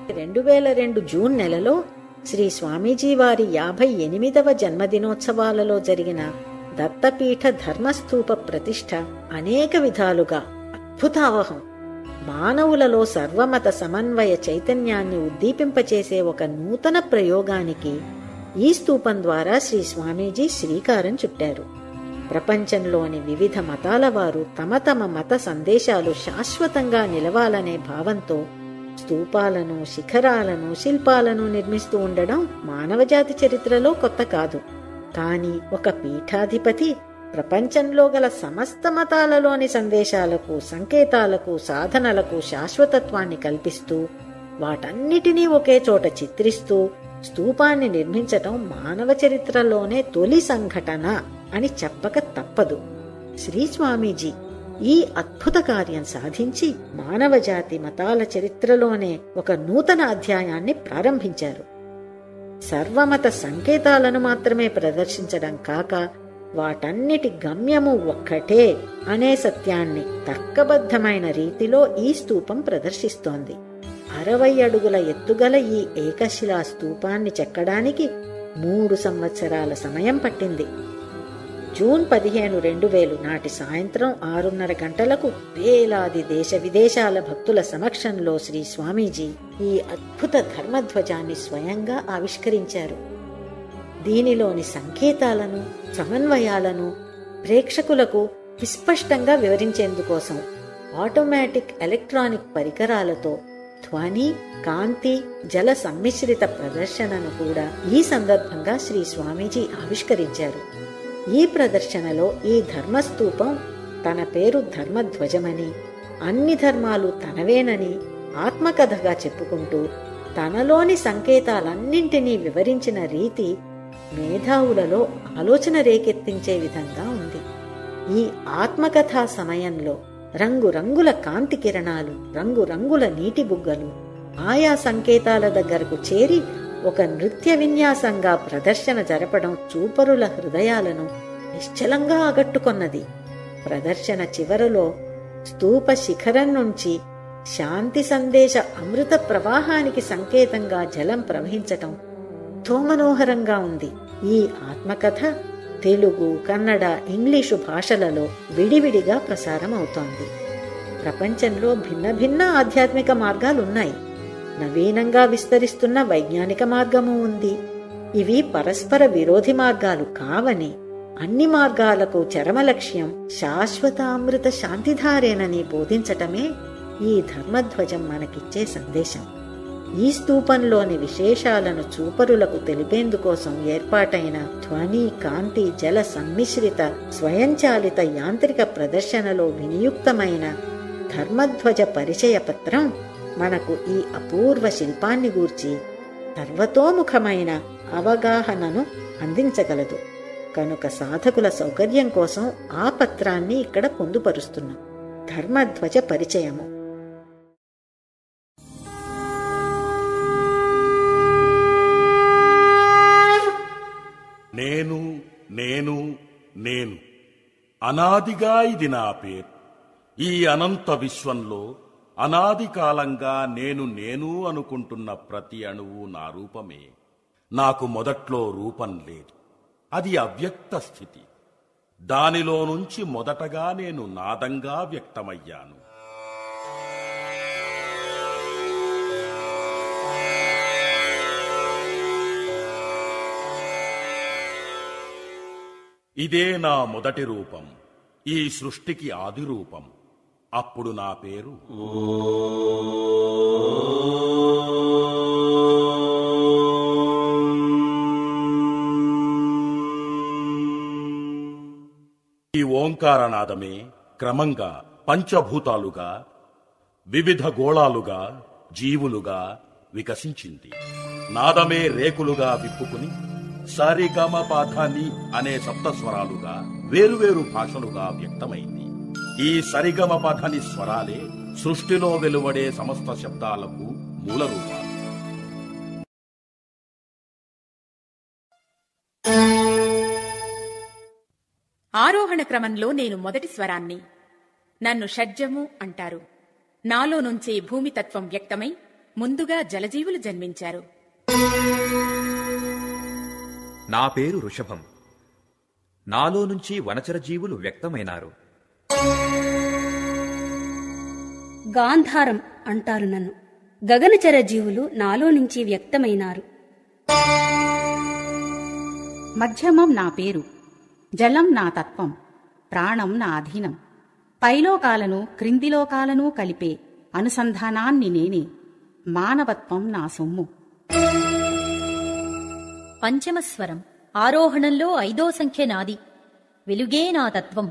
2002 June నెలలో శ్రీ స్వామీజీ వారి 58వ జన్మదినోత్సవాలలో జరిగిన దత్తపీఠ ధర్మస్థూప ప్రతిష్ఠ అనేక విధాలుగా అద్భుతావహం, మానవులలో సర్వమత సమన్వయ చైతన్యాన్ని ఉద్దీపింపచేసే ఒక నూతన ప్రయోగానికి ఈ స్తూపం ద్వారా శ్రీ స్వామీజీ శ్రీకారం చుట్టారు. ప్రపంచంలోని వివిధ మతాల వారు తమ తమ మత సందేశాలు శాశ్వతంగా నిలవాలనే భావంతో స్తూపాలను, శిఖరాలను, శిల్పాలను నిర్మిస్తూ ఉండడం మానవజాతి చరిత్రలో కొత్త కాదు. కాని ఒక పీఠాధిపతి ప్రపంచంలో గల సమస్త మతాలలోని సందేశాలకు, సంకేతాలకు, సాధనలకు శాశ్వతత్వాన్ని కల్పిస్తూ వాటన్నిటినీ ఒకే చోట చిత్రిస్తూ స్తూపాన్ని నిర్మించటం మానవ చరిత్రలోనే తొలి సంఘటన అని చెప్పక తప్పదు. శ్రీ స్వామీజీ ఈ అద్భుత కార్యం సాధించి మానవజాతి మతాల చరిత్రలోనే ఒక నూతన అధ్యాయాన్ని ప్రారంభించారు. సర్వమత సంకేతాలను మాత్రమే ప్రదర్శించడం కాక వాటన్నిటి గమ్యము ఒక్కటే అనే సత్యాన్ని తర్కబద్ధమైన రీతిలో ఈ స్తూపం ప్రదర్శిస్తోంది. 60 అడుగుల ఎత్తుగల ఈ ఏకశిలా స్తూపాన్ని చెక్కడానికి 3 సంవత్సరాల సమయం పట్టింది. జూన్ 15, 2000 నాటి సాయంత్రం 6:30 గంటలకు వేలాది దేశ విదేశాల భక్తుల సమక్షంలో శ్రీ స్వామీజీ ఈ అద్భుత ధర్మధ్వజాన్ని స్వయంగా ఆవిష్కరించారు. దీనిలోని సంకేతాలను, సమన్వయాలను ప్రేక్షకులకు విస్పష్టంగా వివరించేందుకోసం ఆటోమేటిక్ ఎలక్ట్రానిక్ పరికరాలతో ధ్వని, కాంతి, జల సమ్మిశ్రిత ప్రదర్శనను కూడా ఈ సందర్భంగా శ్రీ స్వామీజీ ఆవిష్కరించారు. ఈ ప్రదర్శనలో ఈ ధర్మస్తూపం తన పేరు ధర్మధ్వజమని, అన్ని ధర్మాలు తనవేనని ఆత్మకథగా చెప్పుకుంటూ తనలోని సంకేతాలన్నింటినీ వివరించిన రీతి మేధావులలో ఆలోచన రేకెత్తించే విధంగా ఉంది. ఈ ఆత్మకథా సమయంలో రంగురంగుల కాంతి కిరణాలు, రంగురంగుల నీటి బుగ్గలు ఆయా సంకేతాల దగ్గరకు చేరి ఒక నృత్య విన్యాసంగా ప్రదర్శన జరపడం చూపరుల హృదయాలను నిశ్చలంగా ఆగట్టుకొన్నది. ప్రదర్శన చివరలో స్తూప శిఖరం నుంచి శాంతి సందేశ అమృత ప్రవాహానికి సంకేతంగా జలం ప్రవహించటం ఎంతో మనోహరంగా ఉంది. ఈ ఆత్మకథ తెలుగు, కన్నడ, ఇంగ్లీషు భాషలలో విడివిడిగా ప్రసారం అవుతోంది. ప్రపంచంలో భిన్న భిన్న ఆధ్యాత్మిక మార్గాలున్నాయి. నవీనంగా విస్తరిస్తున్న వైజ్ఞానిక మార్గము ఉంది. ఇవి పరస్పర విరోధి మార్గాలు కావని, అన్ని మార్గాలకు చరమ లక్ష్యం శాశ్వత అమృత శాంతిధారేనని బోధించటమే ఈ ధర్మధ్వజం మనకిచ్చే సందేశం. ఈ స్తూపంలోని విశేషాలను చూపరులకు తెలిపేందుకోసం ఏర్పాటైన ధ్వని, కాంతి, జల సమ్మిశ్రిత స్వయంచాలిత యాంత్రిక ప్రదర్శనలో వినియుక్తమైన ధర్మధ్వజ పరిచయ పత్రం మనకు ఈ అపూర్వ శిల్పాన్ని గూర్చి సర్వతోముఖమైన అవగాహనను అందించగలదు. కనుక సాధకుల సౌకర్యం కోసం ఆ పత్రాన్ని ఇక్కడ పొందుపరుస్తున్నాం. ధర్మధ్వజ పరిచయము. నేను నేను నేను అనాదిగా ఇది నా పేరు. ఈ అనంత విశ్వంలో అనాది కాలంగా నేను నేను అనుకుంటున్న ప్రతి అణువు నా రూపమే. నాకు మొదట్లో రూపం లేదు. అది అవ్యక్త స్థితి. దానిలో నుంచి మొదటగా నేను నాదంగా వ్యక్తమయ్యాను. ఇదే నా మొదటి రూపం, ఈ సృష్టికి ఆది రూపం. అప్పుడు నా పేరు ఈ ఓంకారనాదమే క్రమంగా పంచభూతాలుగా, వివిధ గోళాలుగా, జీవులుగా వికసించింది. నాదమే రేకులుగా విప్పుకుని సరిగమ పాధాని అనే సప్తస్వరాలుగా వేరువేరు భాషలుగా వ్యక్తమైంది. ఈ సరిగమ పాధాని స్వరాలే సృష్టిలో వెలువడే సమస్త శబ్దాలకు మూల రూపాలు. ఆరోహణ క్రమంలో నేను మొదటి స్వరాన్ని. నన్ను షడ్జము అంటారు. నాలో నుంచే భూమితత్వం వ్యక్తమై ముందుగా జలజీవులు జన్మించారు. నా పేరు వృషభం. నాలో నుంచి వనచర జీవులు వ్యక్తమైనారు. గాంధారం అంటారు నన్ను. గగనచర జీవులు నాలో నుంచి వ్యక్తమైనారు. మధ్యమం నా పేరు. జలం నా తత్వం. ప్రాణం నా అధీనం. పైలోకాలను క్రిందిలోకాలను కలిపే అనుసంధానాన్ని నేనే. మానవత్వం నా సొమ్ము. పంచమస్వరం. ఆరోహణంలో 5వ సంఖ్య నాది. వెలుగే నా తత్వం.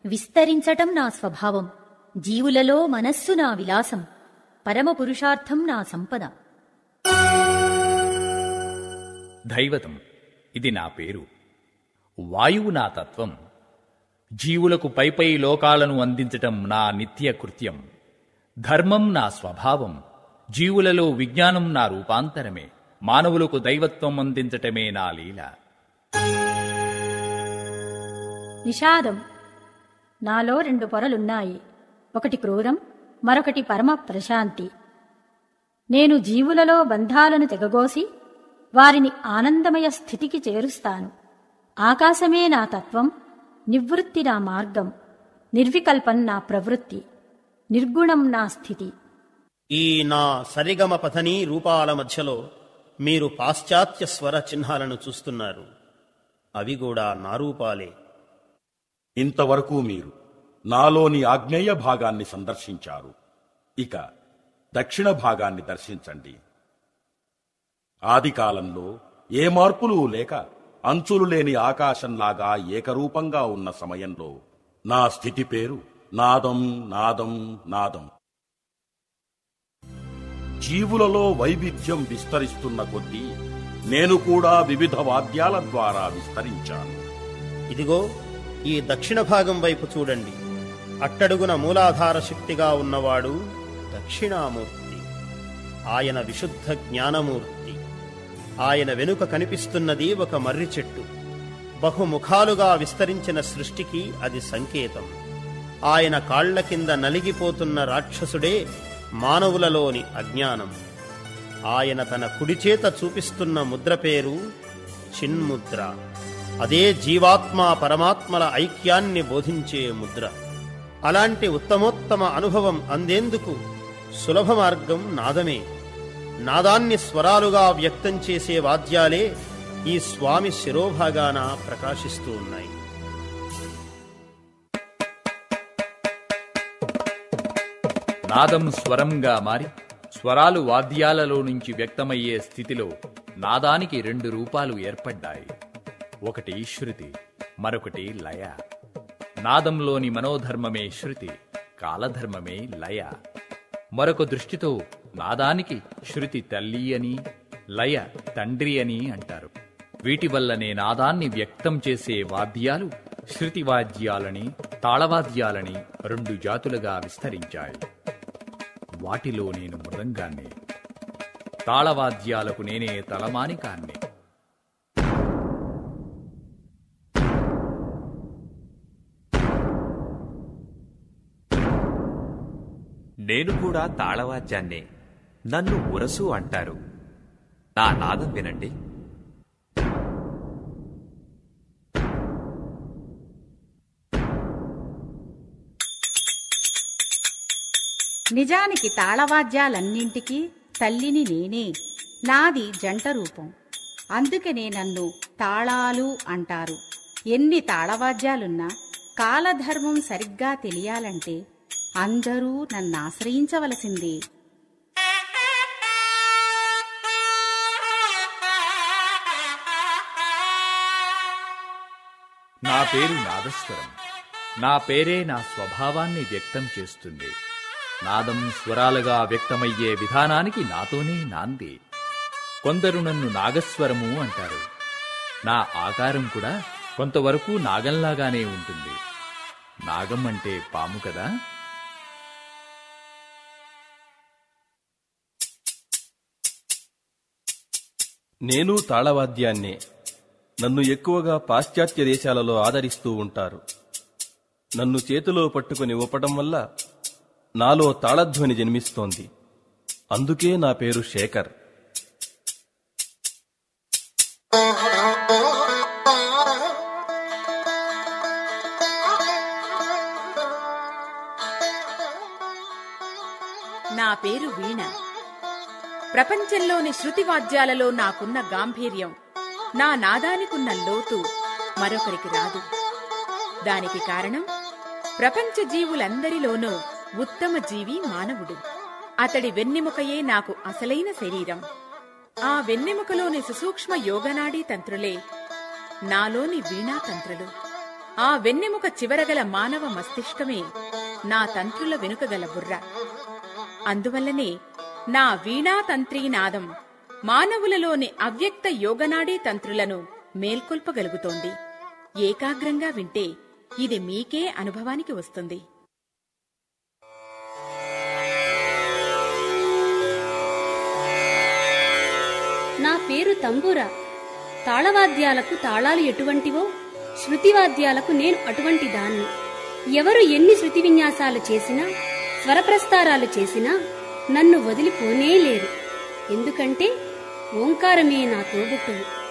విస్తరించటం నా స్వభావం. జీవులలో మనస్సు నా విలాసం. పరమ పురుషార్థం నా సంపద. దైవతం. ఇది నా పేరు. వాయువు నా తత్వం. జీవులకు పైపై లోకాలను అందించటం నా నిత్య కృత్యం. ధర్మం నా స్వభావం. జీవులలో విజ్ఞానం నా రూపాంతరమే. మానవులకు దైవత్వం అందించటమే నా లీల. నిషాదం. నాలో 2 పొరలున్నాయి. ఒకటి క్రోధం, మరొకటి పరమ ప్రశాంతి. నేను జీవులలో బంధాలను తెగగోసి వారిని ఆనందమయ స్థితికి చేరుస్తాను. ఆకాశమే నా తత్వం. నివృత్తి నా మార్గం. నిర్వికల్పం నా ప్రవృత్తి. నిర్గుణం నా స్థితి. ఈ నా సరిగమ పథనీ రూపాల మధ్యలో మీరు పాశ్చాత్య స్వర చిహ్నాలను చూస్తున్నారు. అవి కూడా నా రూపాలే. ఇంతవరకు మీరు నాలోని ఆగ్నేయ భాగాన్ని సందర్శించారు. ఇక దక్షిణ భాగాన్ని దర్శించండి. ఆదికాలంలో ఏ మార్పులు లేక అంచులు లేని ఆకాశంలాగా ఏకరూపంగా ఉన్న సమయంలో నా స్థితి పేరు నాదం నాదం నాదం. జీవులలో వైవిధ్యం విస్తరిస్తున్న కొద్దీ నేను కూడా వివిధ వాద్యాల ద్వారా విస్తరించాను. ఇదిగో ఈ దక్షిణ భాగం వైపు చూడండి. అట్టడుగున మూలాధార శక్తిగా ఉన్నవాడు దక్షిణామూర్తి. ఆయన విశుద్ధ జ్ఞానమూర్తి. ఆయన వెనుక కనిపిస్తున్నది ఒక మర్రి చెట్టు. బహుముఖాలుగా విస్తరించిన సృష్టికి అది సంకేతం. ఆయన కాళ్ల కింద నలిగిపోతున్న రాక్షసుడే మానవులలోని అజ్ఞానం. ఆయన తన కుడిచేత చూపిస్తున్న ముద్ర పేరు చిన్ముద్ర. అదే జీవాత్మ పరమాత్మల ఐక్యాన్ని బోధించే ముద్ర. అలాంటి ఉత్తమోత్తమ అనుభవం అందేందుకు సులభ మార్గం నాదమే. నాదాన్ని స్వరాలుగా వ్యక్తం చేసే వాద్యాలే ఈ స్వామి శిరోభాగాన ప్రకాశిస్తూ ఉన్నాయి. నాదం స్వరంగా మారి స్వరాలు వాద్యాలలో నుంచి వ్యక్తమయ్యే స్థితిలో నాదానికి 2 రూపాలు ఏర్పడ్డాయి. ఒకటి శృతి, మరొకటి లయ. నాదంలోని మనోధర్మమే శృతి, కాలధర్మమే లయ. మరొక దృష్టితో నాదానికి శృతి తల్లి అని, లయ తండ్రి అని అంటారు. వీటి వల్లనే నాదాన్ని వ్యక్తం చేసే వాద్యాలు శృతివాద్యాలని, తాళవాద్యాలని 2 జాతులుగా విస్తరించాయి. వాటిలో నేను మృదంగాన్ని, తాళవాద్యాలకు నేనే తలమానికాన్ని. నేను కూడా తాళవాద్యాన్నే. నన్ను ఉరసు అంటారు. నా నాదం వినండి. నిజానికి తాళవాద్యాలన్నింటికీ తల్లిని నేనే. నాది జంట రూపం. అందుకనే నన్ను తాళాలు అంటారు. ఎన్ని తాళవాద్యాలున్నా కాలధర్మం సరిగ్గా తెలియాలంటే అందరూ నన్నాశ్రయించవలసిందే. నా పేరు నాదస్వరం. నా పేరే నా స్వభావాన్ని వ్యక్తం చేస్తుంది. నాదం స్వరాలుగా వ్యక్తమయ్యే విధానానికి నాతోనే నాంది. కొందరు నన్ను నాగస్వరము అంటారు. నా ఆకారం కూడా కొంతవరకు నాగంలాగానే ఉంటుంది. నాగం అంటే పాము కదా. నేను తాళవాద్యాన్నే. నన్ను ఎక్కువగా పాశ్చాత్య దేశాలలో ఆదరిస్తూ ఉంటారు. నన్ను చేతిలో పట్టుకుని ఊపటం వల్ల నాలో తాళధ్వని జన్మిస్తోంది. అందుకే నా పేరు శేఖర్. నా పేరు వీణ. ప్రపంచంలోని శృతివాద్యాలలో నాకున్న గాంభీర్యం, నా నాదానికున్న లోతు మరొకరికి రాదు. దానికి కారణం ప్రపంచ జీవులందరిలోనూ ఉత్తమ జీవి మానవుడు. అతడి వెన్నెముకయే నాకు అసలైన శరీరం. ఆ వెన్నెముకలోని సుసూక్ష్మ యోగనాడీ తంత్రులే నాలోని వీణా తంత్రులు. ఆ వెన్నెముక చివరగల మానవ మస్తిష్కమే నా తంత్రుల వెనుకగల బుర్ర. అందువల్లనే నా వీణాతంత్రీనాదం మానవులలోని అవ్యక్త యోగనాడీ తంత్రులను మేల్కొల్పగలుగుతోంది. ఏకాగ్రంగా వింటే ఇది మీకే అనుభవానికి వస్తుంది. నా పేరు తంబూరా. తాళవాద్యాలకు తాళాలు ఎటువంటివో శృతివాద్యాలకు నేను అటువంటి దాన్ని. ఎవరు ఎన్ని శృతి విన్యాసాలు చేసినా, స్వరప్రస్తారాలు చేసినా నన్ను వదిలిపోనే లేరు. ఎందుకంటే ఓంకారమే నా తోబుట్టువు.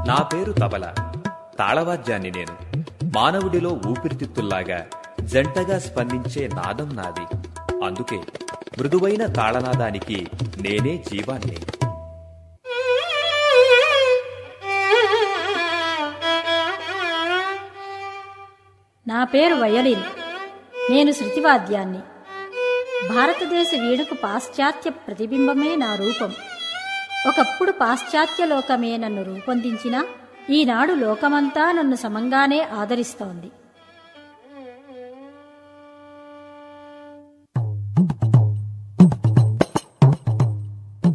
నా పేరు తబల. తాళవాద్యాన్ని నేను. మానవుడిలో ఊపిరితిత్తుల్లాగా జంటగా స్పందించే నాదం నాది. అందుకే మృదువైన తాళనాదానికి నేనే జీవాన్ని. నా పేరు వయలిన్. నేను శృతివాద్యాన్ని. భారతదేశ వీణకు పాశ్చాత్య ప్రతిబింబమే నా రూపం. ఒకప్పుడు పాశ్చాత్య లోకమే నన్ను రూపొందించినా ఈనాడు లోకమంతా నన్ను సమంగానే ఆదరిస్తోంది.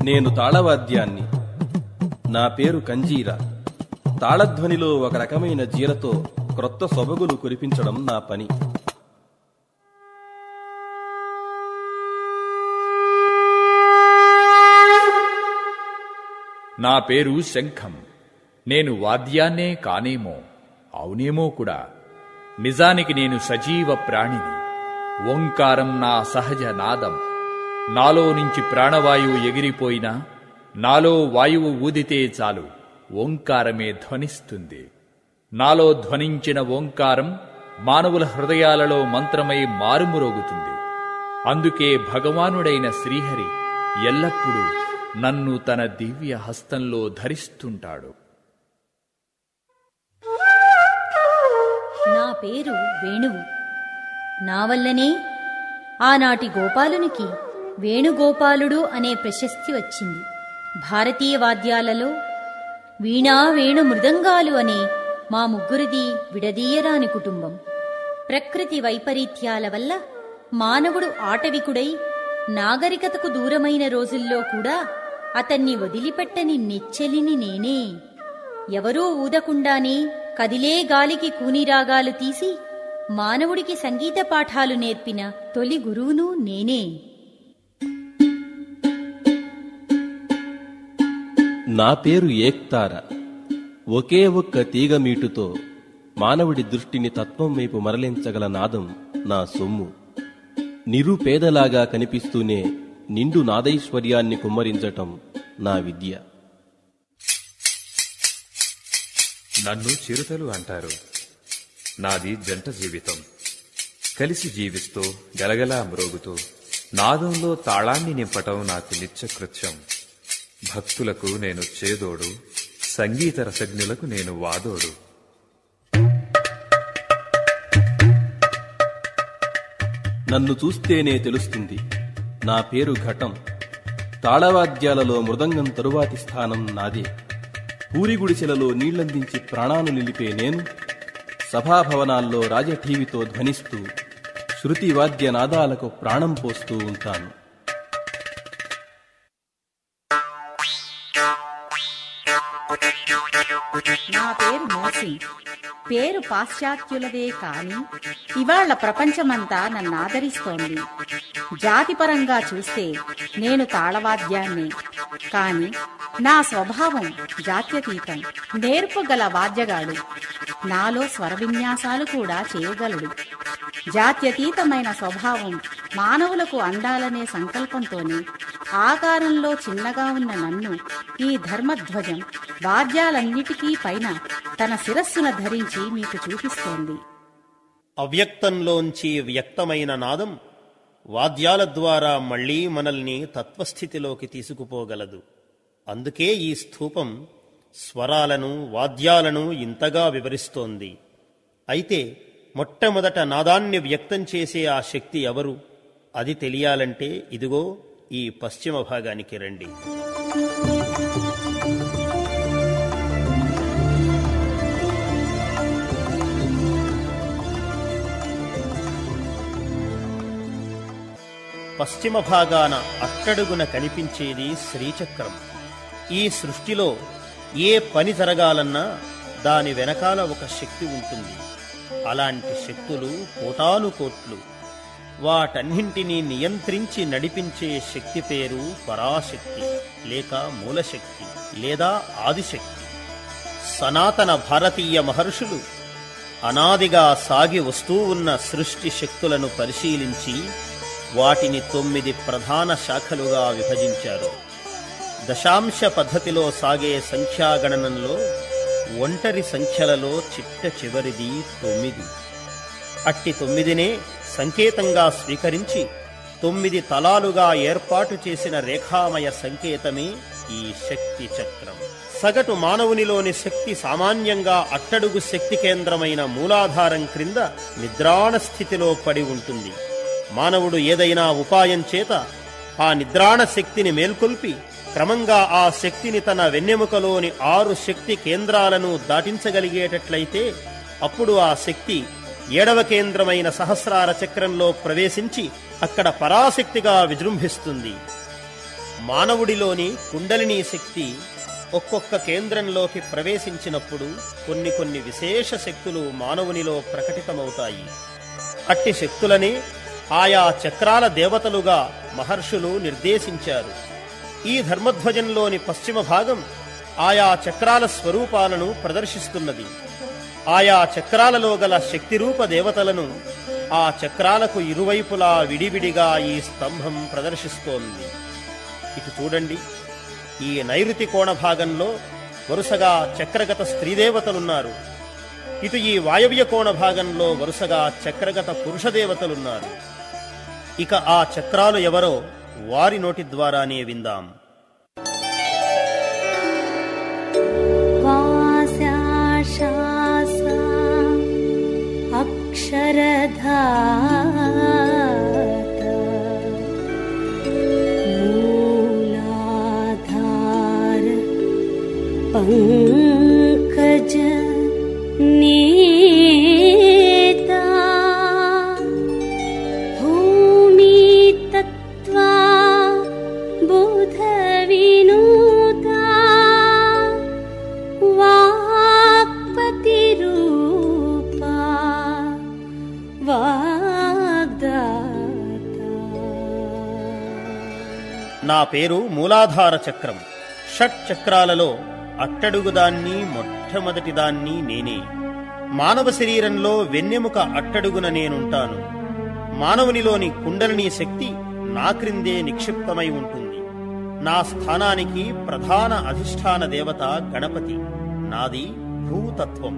నేను తాళవాద్యాన్ని. నా పేరు కంజీరా. తాళధ్వనిలో ఒక రకమైన జీరతో క్రొత్త సొబగులు కురిపించడం నా పని. నా పేరు శంఖం. నేను వాద్యాన్నే కానేమో, అవునేమో కూడా. నిజానికి నేను సజీవ ప్రాణిని. ఓంకారం నా సహజ నాదం. నాలో నుంచి ప్రాణవాయువు ఎగిరిపోయినా నాలో వాయువు ఊదితే చాలు, ఓంకారమే ధ్వనిస్తుంది. నాలో ధ్వనించిన ఓంకారం మానవుల హృదయాలలో మంత్రమై మారుమురోగుతుంది. అందుకే భగవానుడైన శ్రీహరి ఎల్లప్పుడూ నన్ను తన దివ్య హస్తంలో ధరిస్తుంటాడు. నా పేరు వేణువు. నా వల్లనే ఆనాటి గోపాలునికి వేణుగోపాలుడు అనే ప్రశస్తి వచ్చింది. భారతీయ వాద్యాలలో వీణా వేణు మృదంగాలు అనే మా ముగ్గురిది విడదీయరాని కుటుంబం. ప్రకృతి వైపరీత్యాల వల్ల మానవుడు ఆటవికుడై నాగరికతకు దూరమైన రోజుల్లో కూడా అతన్ని వదిలిపెట్టని నెచ్చెలిని నేనే. ఎవరూ ఊదకుండానే కదిలే గాలికి కూనిరాగాలు తీసి మానవుడికి సంగీత పాఠాలు నేర్పిన తొలి గురువును నేనే. నా పేరు ఏక్తార. ఒకే ఒక్క తీగమీటుతో మానవుడి దృష్టిని తత్వం వైపు మరలించగల నాదం నా సొమ్ము. నిరుపేదలాగా కనిపిస్తూనే నిండు నాదైశ్వర్యాన్ని కుమ్మరించటం నా విద్య. నన్ను చిరుతలు అంటారు. నాది జంట జీవితం. కలిసి జీవిస్తూ గలగలా మ్రోగుతూ నాదంలో తాళాన్ని నింపటం నాకు నిత్యకృత్యం. భక్తులకు నేను చేదోడు, సంగీత రసజ్ఞులకు నేను వాదోడు. నన్ను చూస్తేనే తెలుస్తుంది. నా పేరు ఘటం. తాళవాద్యాలలో మృదంగం తరువాతి స్థానం నాదే. పూరిగుడిసెలలో నీళ్లందించి ప్రాణాలు నిలిపే నేను సభాభవనాల్లో రాజఠీవితో ధ్వనిస్తూ శృతి వాద్య నాదాలకు ప్రాణం పోస్తూ ఉంటాను. నా పేరు మోసి. పేరు పాశ్చాత్యులదే కాని ఇవాళ ప్రపంచమంతా నన్ను ఆదరిస్తోంది. జాతిపరంగా చూస్తే నేను తాళవాద్యాన్నే, కాని నా స్వభావం జాత్యతీతం. నేర్పుగల వాద్యగాడు, నాలో స్వరవిన్యాసాలు కూడా చేయగలడు. జాత్యతీతమైన స్వభావం మానవులకు అందాలనే సంకల్పంతోనే ఆకారంలో చిన్నగా ఉన్న నన్ను ఈ ధర్మధ్వజం వాద్యాలన్నిటికీ పైన తన శిరస్సున ధరించి మీకు చూపిస్తోంది. అవ్యక్తంలోంచి వ్యక్తమైన నాదం వాద్యాల ద్వారా మళ్లీ మనల్ని తత్వస్థితిలోకి తీసుకుపోగలదు. అందుకే ఈ స్థూపం స్వరాలను, వాద్యాలను ఇంతగా వివరిస్తోంది. అయితే మొట్టమొదట నాదాన్ని వ్యక్తం చేసే ఆ శక్తి ఎవరు? అది తెలియాలంటే ఇదిగో ఈ పశ్చిమ భాగానికి రండి. పశ్చిమ భాగాన అట్టడుగున కనిపించేది శ్రీచక్రం. ఈ సృష్టిలో ఏ పని జరగాలన్నా దాని వెనకాల ఒక శక్తి ఉంటుంది. అలాంటి శక్తులు కోటానుకోట్లు. వాటన్నింటినీ నియంత్రించి నడిపించే శక్తి పేరు పరాశక్తి, లేక మూలశక్తి, లేదా ఆదిశక్తి. సనాతన భారతీయ మహర్షులు అనాదిగా సాగి వస్తూ ఉన్న సృష్టి శక్తులను పరిశీలించి వాటిని 9 ప్రధాన శాఖలుగా విభజించారు. దశాంశ పద్ధతిలో సాగే సంఖ్యాగణనంలో ఒంటరి సంఖ్యలలో చిట్ట చివరిది 9. అట్టి 9నే సంకేతంగా స్వీకరించి 9 తలాలుగా ఏర్పాటు చేసిన రేఖామయ సంకేతమే ఈ శక్తి చక్రం. సగటు మానవునిలోని శక్తి సామాన్యంగా అట్టడుగు శక్తి కేంద్రమైన మూలాధారం క్రింద నిద్రాణ స్థితిలో పడి ఉంటుంది. మానవుడు ఏదైనా ఉపాయం చేత ఆ నిద్రాణ శక్తిని మేల్కొల్పి క్రమంగా ఆ శక్తిని తన వెన్నెముకలోని 6 శక్తి కేంద్రాలను దాటించగలిగేటట్లయితే అప్పుడు ఆ శక్తి 7వ కేంద్రమైన సహస్రార చక్రంలో ప్రవేశించి అక్కడ పరాశక్తిగా విజృంభిస్తుంది. మానవుడిలోని కుండలినీ శక్తి ఒక్కొక్క కేంద్రంలోకి ప్రవేశించినప్పుడు కొన్ని విశేష శక్తులు మానవునిలో ప్రకటితమవుతాయి. అట్టి శక్తులనే ఆయా చక్రాల దేవతలుగా మహర్షులు నిర్దేశించారు. ఈ ధర్మధ్వజంలోని పశ్చిమ భాగం ఆయా చక్రాల స్వరూపాలను ప్రదర్శిస్తున్నది. ఆయా చక్రాలలో గల శక్తిరూప దేవతలను ఆ చక్రాలకు ఇరువైపులా విడివిడిగా ఈ స్తంభం ప్రదర్శిస్తోంది. ఇటు చూడండి, ఈ నైరుతి కోణ భాగంలో వరుసగా చక్రగత స్త్రీదేవతలున్నారు. ఇటు ఈ వాయవ్య కోణ భాగంలో వరుసగా చక్రగత పురుషదేవతలున్నారు. ఇక ఆ చక్రాలు ఎవరో వారి నోటి ద్వారానే విందాం. మూలాధార పంకజ నేతా భూమి తత్వా బుధ వినూతా వాక్పతి రూపా నా పేరు మూలాధార చక్రం. షట్ చక్రాలలో అట్టడుగుదాన్ని, మొట్టమొదటిదాన్ని నేనే. మానవ శరీరంలో వెన్నెముక అట్టడుగున నేనుంటాను. మానవునిలోని కుండలినీ శక్తి నా క్రిందే నిక్షిప్తమై ఉంటుంది. నా స్థానానికి ప్రధాన అధిష్టాన దేవత గణపతి. నాది భూతత్వం.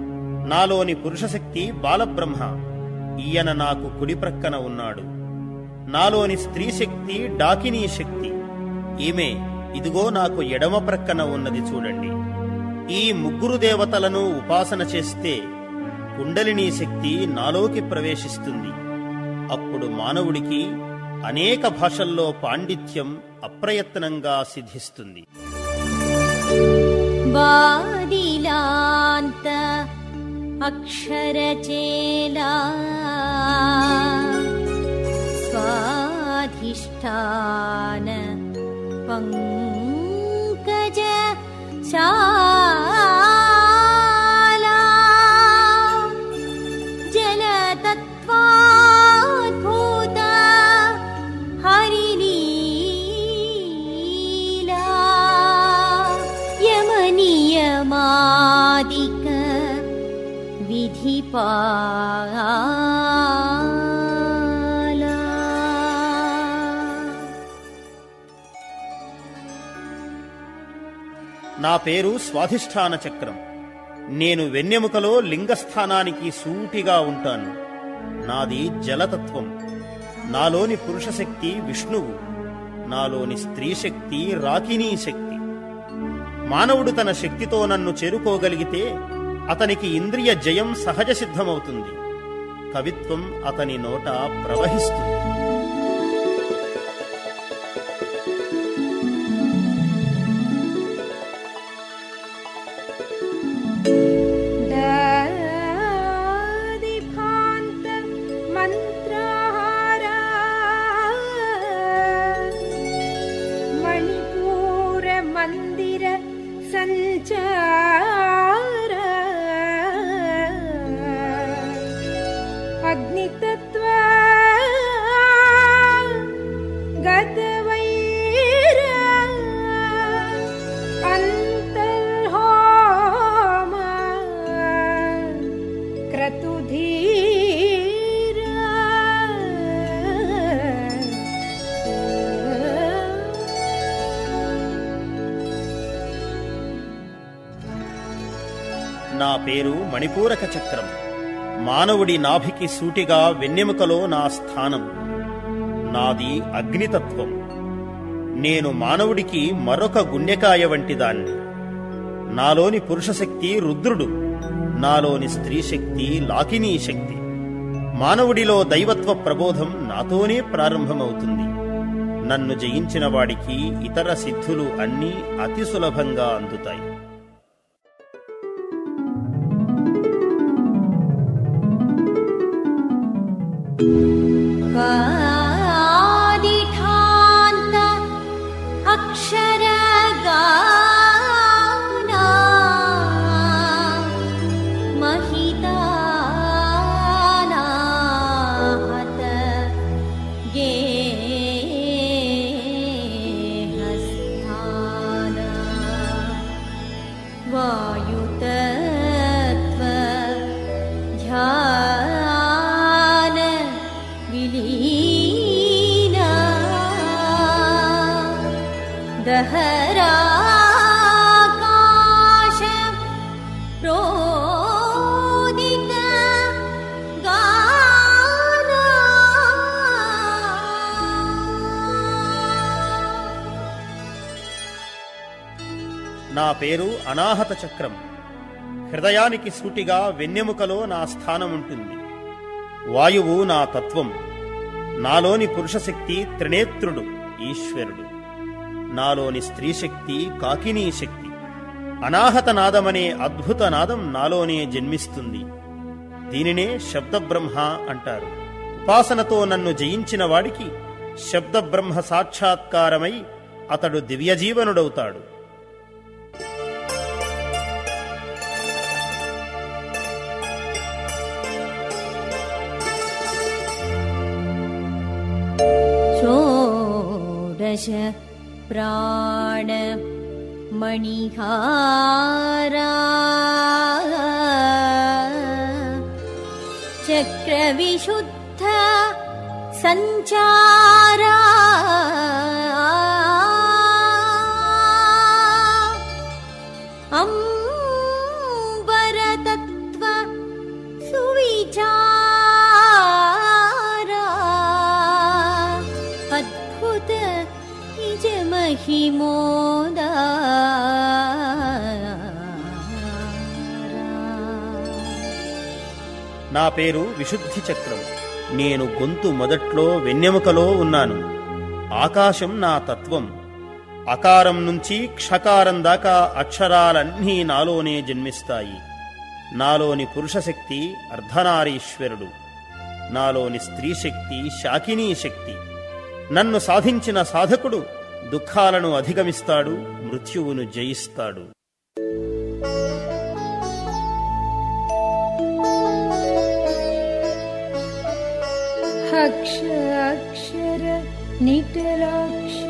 నాలోని పురుషశక్తి బాలబ్రహ్మ. ఈయన నాకు కుడి ప్రక్కన ఉన్నాడు. నాలోని స్త్రీశక్తి డాకినీ శక్తి. ఈమె ఇదిగో నాకు ఎడమ ప్రక్కన ఉన్నది చూడండి. ఈ ముగ్గురు దేవతలను ఉపాసన చేస్తే కుండలినీ శక్తి నాలోకి ప్రవేశిస్తుంది. అప్పుడు మానవుడికి అనేక భాషల్లో పాండిత్యం అప్రయత్నంగా సిద్ధిస్తుంది. బాదిలాంత అక్షరచేలా స్వాధిష్ఠాన పంకజ శాలా नियमादिक विधिपाला। నా పేరు స్వాధిష్ఠాన చక్రం. నేను వెన్నెముకలో లింగస్థానానికి సూటిగా ఉంటాను. నాది జలతత్వం. నాలోని పురుషశక్తి విష్ణువు, నాలోని స్త్రీ శక్తి రాకినీ శక్తి. మానవుడు తన శక్తితో నన్ను చేరుకోగలిగితే అతనికి ఇంద్రియ జయం సహజ సిద్ధమవుతుంది. కవిత్వం అతని నోట ప్రవహిస్తుంది. నా పేరు మణిపూరక చక్రం. మానవుడి నాభికి సూటిగా వెన్నెముకలో నా స్థానం. నాది అగ్నితత్వం. నేను మానవుడికి మరొక గుండెకాయ వంటిదాన్ని. నాలోని పురుషశక్తి రుద్రుడు, నాలోని స్త్రీ శక్తి లాకినీ శక్తి. మానవుడిలో దైవత్వ ప్రబోధం నాతోనే ప్రారంభమవుతుంది. నన్ను జయించిన వాడికి ఇతర సిద్ధులు అన్నీ అతి సులభంగా అందుతాయి. ఆదిఠాంత అక్షరగానా మహితానాహత గేహస్థాన వాయుతత్వ ధ్యాన విలీనా దహరాకాశ ప్రోదిత గానా. నా పేరు అనాహత చక్రం. హృదయానికి సూటిగా వెన్నెముకలో నా స్థానం ఉంటుంది. వాయువు నా తత్వం. నాలోని పురుషశక్తి త్రినేత్రుడు ఈశ్వరుడు. నాలోని స్త్రీ శక్తి కాకినీ శక్తి. అనాహత నాదమనే అద్భుత నాదం నాలోనే జన్మిస్తుంది. దీనినే శబ్దబ్రహ్మ అంటారు. ఉపాసనతో నన్ను జయించిన వాడికి శబ్దబ్రహ్మ సాక్షాత్కారమై అతడు దివ్యజీవనుడవుతాడు. షోడశ ప్రాణ మణిహారా చక్రవిశుద్ధ సంచారా అంబరతత్వ సువిచారా అద్భుత నిజ మహిమోదా. నా పేరు విశుద్ధి చక్రం. నేను గొంతు మొదట్లో వెన్నెముకలో ఉన్నాను. ఆకాశం నా తత్వం. అకారం నుంచి క్షకారం దాకా అక్షరాలన్నీ నాలోనే జన్మిస్తాయి. నాలోని పురుషశక్తి అర్ధనారీశ్వరుడు, నాలోని స్త్రీ శక్తి శాకినీ శక్తి. నన్ను సాధించిన సాధకుడు దుఃఖాలను అధిగమిస్తాడు, మృత్యువును జయిస్తాడు. అక్షర నిటలాక్ష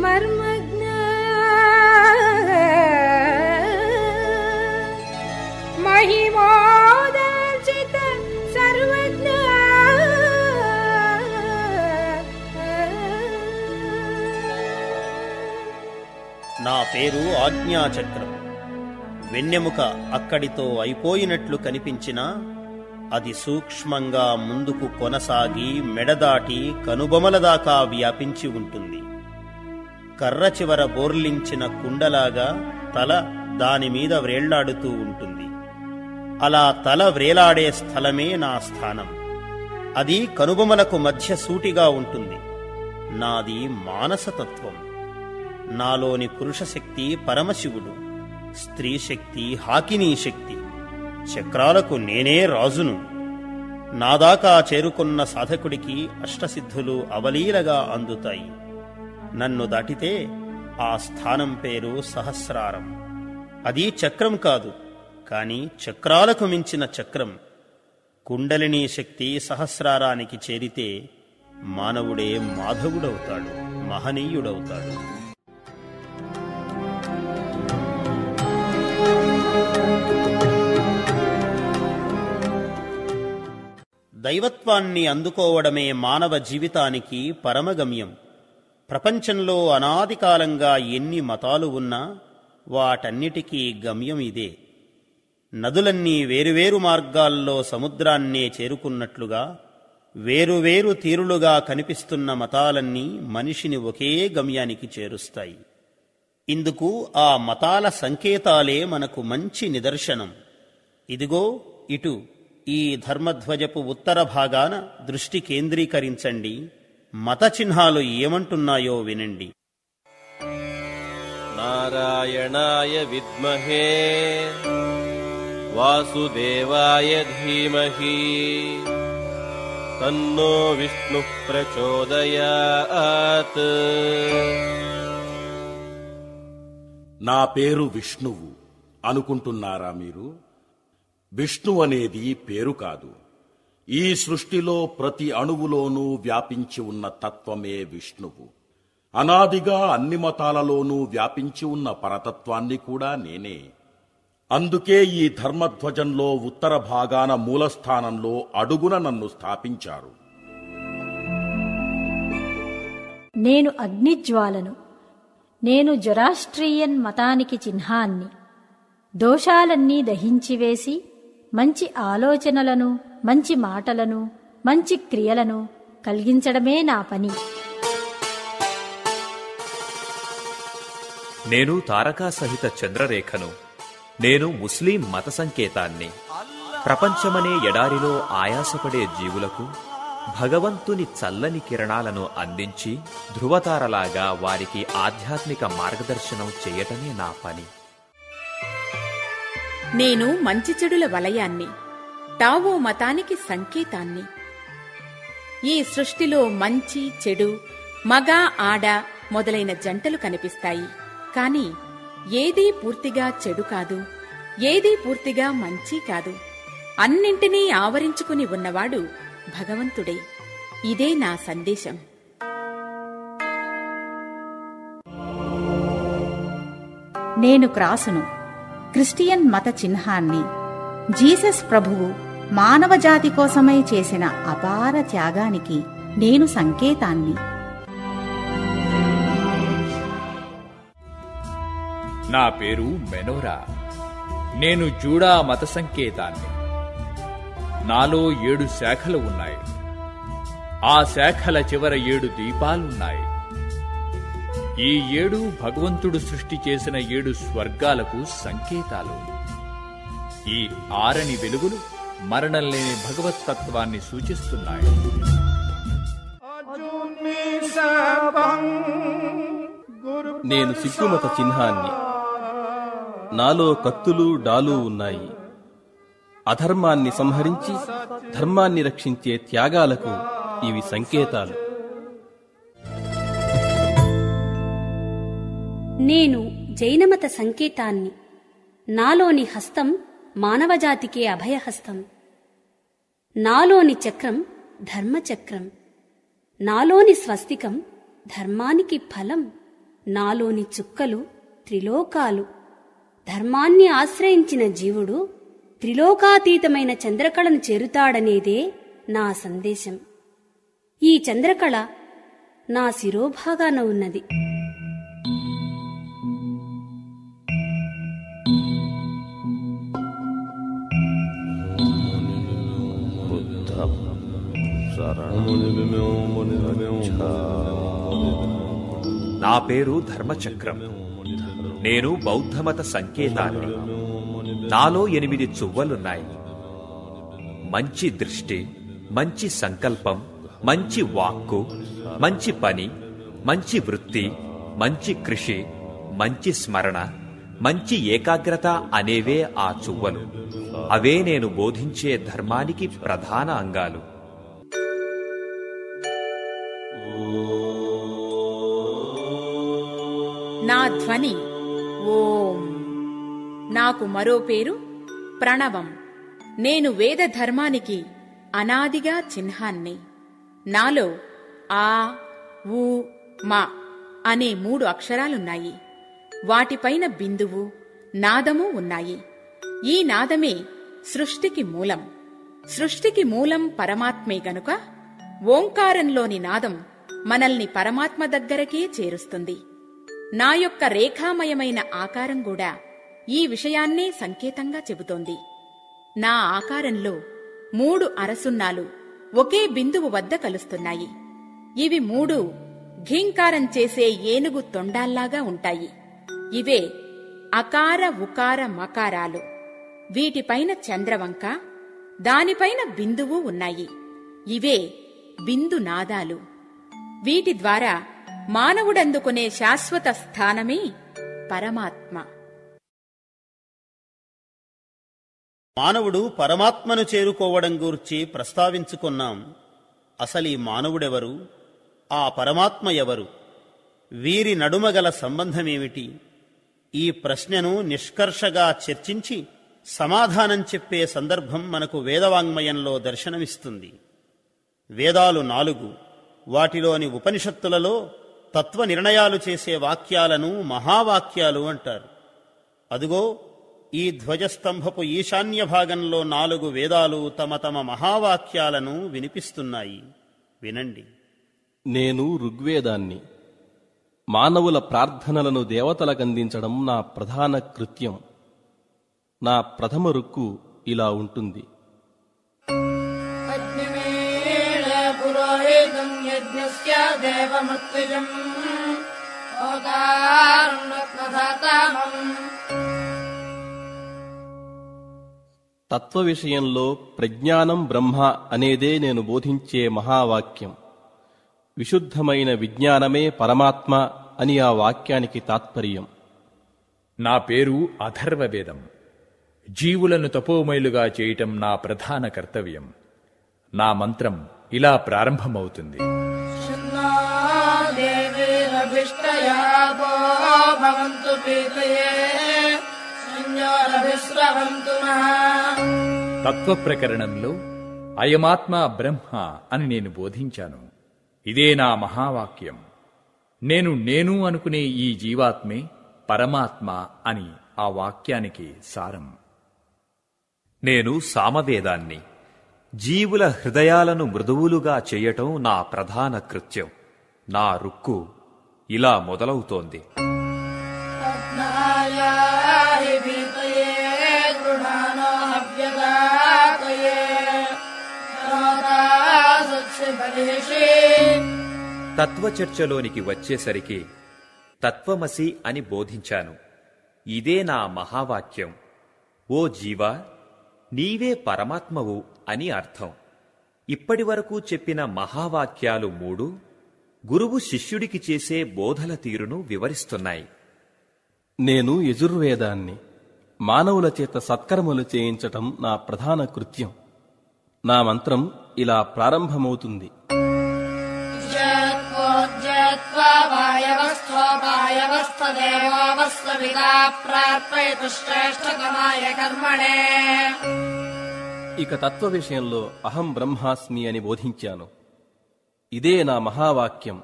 మర్మజ్ఞ మహిమోదర్శిత సర్వజ్ఞ నా పేరు ఆజ్ఞాచక్రం. వెన్నెముక అక్కడితో అయిపోయినట్లు కనిపించినా అది సూక్ష్మంగా ముందుకు కొనసాగి మెడదాటి కనుబొమల దాకా వ్యాపించి ఉంటుంది. కర్ర చివర బోర్లించిన కుండలాగా తల దానిమీద వ్రేళ్లాడుతూ ఉంటుంది. అలా తల వ్రేలాడే స్థలమే నా స్థానం. అది కనుబొమలకు మధ్య సూటిగా ఉంటుంది. నాది మానసతత్వం. నాలోని పురుషశక్తి పరమశివుడు, స్త్రీ శక్తి హాకినీ శక్తి. చక్రాలకు నేనే రాజును. నాదాకా చేరుకున్న సాధకుడికి అష్టసిద్ధులు అవలీలగా అందుతాయి. నన్ను దాటితే ఆ స్థానం పేరు సహస్రారం. అది చక్రం కాదు, కాని చక్రాలకు మించిన చక్రం. కుండలినీ శక్తి సహస్రారానికి చేరితే మానవుడే మాధవుడవుతాడు, మహనీయుడవుతాడు. దైవత్వాన్ని అందుకోవడమే మానవ జీవితానికి పరమగమ్యం. ప్రపంచంలో అనాదికాలంగా ఎన్ని మతాలు ఉన్నా వాటన్నిటికీ గమ్యం ఇదే. నదులన్నీ వేరువేరు మార్గాల్లో సముద్రాన్నే చేరుకున్నట్లుగా వేరువేరు తీరులుగా కనిపిస్తున్న మతాలన్నీ మనిషిని ఒకే గమ్యానికి చేరుస్తాయి. ఇందుకు ఆ మతాల సంకేతాలే మనకు మంచి నిదర్శనం. ఇదిగో ఇటు ఈ ధర్మధ్వజపు ఉత్తర భాగాన దృష్టి కేంద్రీకరించండి. మత చిహ్నాలు ఏమంటున్నాయో వినండి. నారాయణాయ విద్మహే వాసుదేవాయ ధీమహి తన్నో విష్ణు ప్రచోదయాత్. నా పేరు విష్ణువు అనుకుంటున్నారా మీరు? విష్ణు అనేది పేరు కాదు. ఈ సృష్టిలో ప్రతి అణువులోనూ వ్యాపించి ఉన్న తత్వమే విష్ణువు. అనాదిగా అన్ని మతాలలోనూ వ్యాపించి ఉన్న పరతత్వాన్ని కూడా నేనే. అందుకే ఈ ధర్మధ్వజంలో ఉత్తర భాగాన మూలస్థానంలో అడుగున నన్ను స్థాపించారు. నేను అగ్నిజ్వాలను. నేను జొరాస్ట్రియన్ మతానికి చిహ్నాన్ని. దోషాలన్నీ దహించివేసి మంచి ఆలోచనలను, మంచి మాటలను, మంచి క్రియలను కలిగించడమే నా పని. నేను తారకా సహిత చంద్రరేఖను. నేను ముస్లిం మత సంకేతాన్ని. ప్రపంచమనే ఎడారిలో ఆయాసపడే జీవులకు భగవంతుని చల్లని కిరణాలను అందించి ధృవతారలాగా వారికి ఆధ్యాత్మిక మార్గదర్శనం చేయటమే నా పని. నేను మంచి చెడుల వలయాన్ని, టావో మతానికి సంకేతాన్ని. ఈ సృష్టిలో మంచి చెడు, మగ ఆడ మొదలైన జంటలు కనిపిస్తాయి. కాని ఏదీ పూర్తిగా చెడు కాదు, ఏదీ పూర్తిగా మంచి కాదు. అన్నింటినీ ఆవరించుకుని ఉన్నవాడు భగవంతుడే. ఇదే నా సందేశం. నేను క్రాసును, క్రిస్టియన్ మత చిహ్నాన్ని. జీసస్ ప్రభువు మానవజాతి కోసమై చేసిన అపార త్యాగానికి నేను సంకేతాన్ని. నా పేరు మెనోరా. నేను జూడా మత సంకేతాన్ని. నాలో 7 శాఖలు ఉన్నాయి. ఆ శాఖల చివర 7 దీపాలున్నాయి. ఈ 7 భగవంతుడు సృష్టి చేసిన 7 స్వర్గాలకు సంకేతాలు. ఈ 6 వెలుగులు మరణం లేని భగవత్తత్వాన్ని సూచిస్తున్నాయి. నేను సిగ్గుమత చిహ్నాన్ని. నాలో కత్తులు డాలు ఉన్నాయి. అధర్మాన్ని సంహరించి ధర్మాన్ని రక్షించే త్యాగాలకు ఇవి సంకేతాలు. నేను జైనమత సంకేతాన్ని. నాలోని హస్తం మానవజాతికే అభయహస్తం. నాలోని చక్రం ధర్మచక్రం. నాలోని స్వస్తికం ధర్మానికి ఫలం. నాలోని చుక్కలు త్రిలోకాలు. ధర్మాన్ని ఆశ్రయించిన జీవుడు త్రిలోకాతీతమైన చంద్రకళను చేరుతాడనేదే నా సందేశం. ఈ చంద్రకళ నా శిరోభాగాన ఉన్నది. నా పేరు ధర్మచక్రం. నేను బౌద్ధమత సంకేతాన్ని. నాలో 8 చువ్వలున్నాయి. మంచి దృష్టి, మంచి సంకల్పం, మంచి వాక్కు, మంచి పని, మంచి వృత్తి, మంచి కృషి, మంచి స్మరణ, మంచి ఏకాగ్రత అనేవే ఆ చువ్వలు. అవే నేను బోధించే ధర్మానికి ప్రధాన అంగాలు. నా ధ్వని ఓం. నాకు మరో పేరు ప్రణవం. నేను వేద ధర్మానికి అనాదిగా చిహ్నాన్ని. నాలో ఆ, ఊ, మా అనే 3 అక్షరాలున్నాయి. వాటిపైన బిందువు, నాదము ఉన్నాయి. ఈ నాదమే సృష్టికి మూలం. సృష్టికి మూలం పరమాత్మే గనుక ఓంకారంలోని నాదం మనల్ని పరమాత్మ దగ్గరకే చేరుస్తుంది. నా యొక్క రేఖామయమైన ఆకారం కూడా ఈ విషయాన్నే సంకేతంగా చెబుతోంది. నా ఆకారంలో 3 అరసున్నాలు ఒకే బిందువు వద్ద కలుస్తున్నాయి. ఇవి 3 ఘీంకారం చేసే ఏనుగు తొండాల్లాగా ఉంటాయి. ఇవే అకార, ఉకార, మకారాలు. వీటిపైన చంద్రవంక, దానిపైన బిందువు ఉన్నాయి. ఇవే బిందునాదాలు. వీటి ద్వారా మానవుడందుకునే శాశ్వత స్థానమే పరమాత్మ. మానవుడు పరమాత్మను చేరుకోవడం గూర్చి ప్రస్తావించుకున్నాం. అసలీ మానవుడెవరు? ఆ పరమాత్మ ఎవరు? వీరి నడుమగల సంబంధమేమిటి? ఈ ప్రశ్నను నిష్కర్షగా చర్చించి సమాధానం చెప్పే సందర్భం మనకు వేదవాంగ్మయంలో దర్శనమిస్తుంది. వేదాలు 4. వాటిలోని ఉపనిషత్తులలో తత్వ నిర్ణయాలు చేసే వాక్యాలను మహావాక్యాలు అంటారు. అదుగో ఈ ధ్వజస్తంభపు ఈశాన్య భాగంలో 4 వేదాలు తమ తమ మహావాక్యాలను వినిపిస్తున్నాయి. వినండి. నేను ఋగ్వేదాన్ని. మానవుల ప్రార్థనలను దేవతలకందించడం నా ప్రధాన కృత్యం. నా ప్రథమ రుక్కు ఇలా ఉంటుంది. తత్వ విషయంలో ప్రజ్ఞానం బ్రహ్మ అనేదే నేను బోధించే మహావాక్యం. విశుద్ధమైన విజ్ఞానమే పరమాత్మ అని ఆ వాక్యానికి తాత్పర్యం. నా పేరు అథర్వవేదం. జీవులను తపోమైలుగా చేయటం నా ప్రధాన కర్తవ్యం. నా మంత్రం ఇలా ప్రారంభమవుతుంది. తత్వ ప్రకరణంలో అయమాత్మ బ్రహ్మ అని నేను బోధించాను. ఇదే నా మహావాక్యం. నేను అనుకునే ఈ జీవాత్మే పరమాత్మ అని ఆ వాక్యానికి సారం. నేను సామవేదాన్ని. జీవుల హృదయాలను మృదువులుగా చేయటం నా ప్రధాన కృత్యం. నా రుక్కు ఇలా మొదలవుతోంది. తత్వచర్చలోనికి వచ్చేసరికి తత్వమసి అని బోధించాను. ఇదే నా మహావాక్యం. ఓ జీవా, నీవే పరమాత్మవు అని అర్థం. ఇప్పటివరకు చెప్పిన మహావాక్యాలు 3 గురువు శిష్యుడికి చేసే బోధల తీరును వివరిస్తున్నాయి. నేను యజుర్వేదాన్ని. మానవుల చేత సత్కర్మలు చేయించటం నా ప్రధాన కృత్యం. నా మంత్రం ఇలా ప్రారంభమవుతుంది. ఇక తత్వ విషయంలో అహం బ్రహ్మాస్మి అని బోధించాను. ఇదే నా మహావాక్యం.